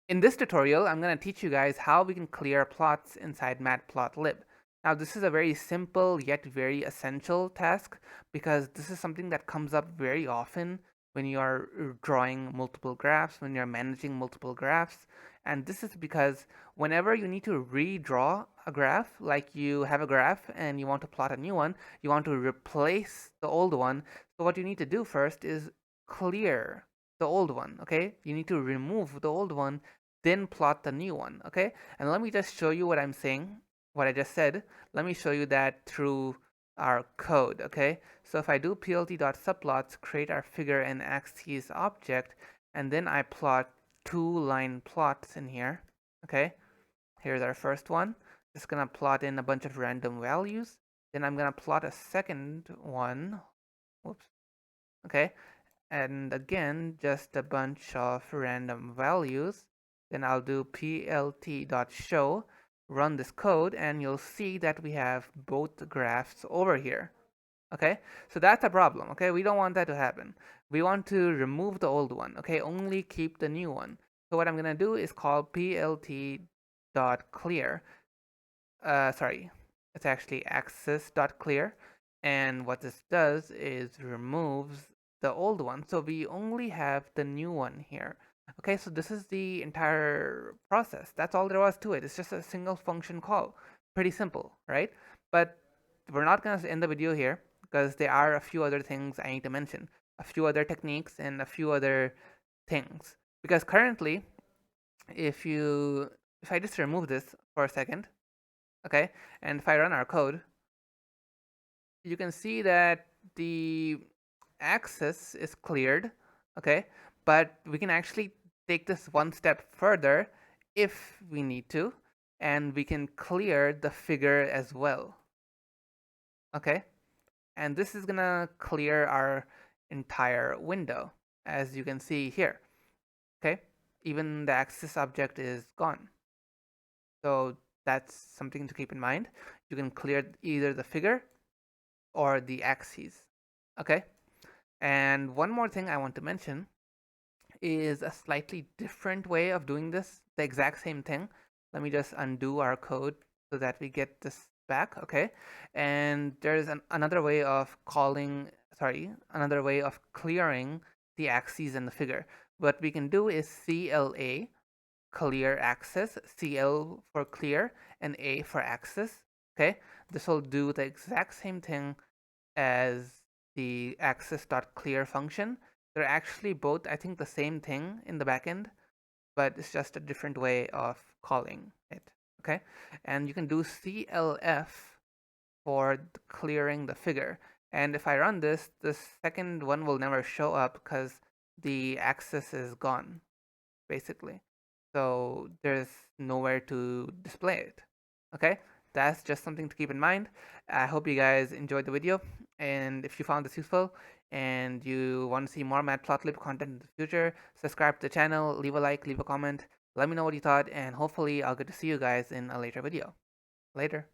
In this tutorial, I'm going to teach you guys how we can clear plots inside Matplotlib. Now, this is a very simple yet very essential task because this is something that comes up very often when you are drawing multiple graphs, when you're managing multiple graphs. And this is because whenever you need to redraw a graph, like you have a graph and you want to plot a new one, you want to replace the old one. So what you need to do first is clear the old one, okay? You need to remove the old one, then plot the new one, okay? And let me just show you what I'm saying, what I just said. Let me show you that through our code, okay? So if I do plt.subplots, create our figure and axes object, and then I plot 2-line plots in here, okay? Here's our first one. Just gonna plot in a bunch of random values. Then I'm gonna plot a second one. Whoops. Okay, and again just a bunch of random values. Then I'll do plt.show, run this code, and you'll see that we have both graphs over here. Okay, so that's a problem. Okay, we don't want that to happen. We want to remove the old one. Okay, only keep the new one. So what I'm gonna do is call plt.clear. Sorry, it's actually axis.clear, and what this does is removes the old one, so we only have the new one here. Okay, so this is the entire process. That's all there was to it. It's just a single function call. Pretty simple, right? But we're not going to end the video here because there are a few other things I need to mention, a few other techniques and a few other things. Because currently, if I just remove this for a second, okay, and if I run our code, you can see that the axis is cleared, okay, but we can actually take this one step further if we need to, and we can clear the figure as well, okay, and this is gonna clear our entire window, as you can see here, okay, even the axis object is gone. So that's something to keep in mind. You can clear either the figure or the axes, okay. And one more thing I want to mention is a slightly different way of doing this, the exact same thing. Let me just undo our code so that we get this back, okay. And there's another way of another way of clearing the axes and the figure. What we can do is CLA, clear axis, CL for clear, and A for axis, okay. This will do the exact same thing as the axis.clear function. They're actually both, I think, the same thing in the backend, but it's just a different way of calling it, okay? And you can do CLF for clearing the figure. And if I run this, the second one will never show up because the axis is gone, basically. So there's nowhere to display it, okay? That's just something to keep in mind. I hope you guys enjoyed the video, and if you found this useful and you want to see more Matplotlib content in the future, subscribe to the channel, leave a like, leave a comment, let me know what you thought, and hopefully I'll get to see you guys in a later video. Later.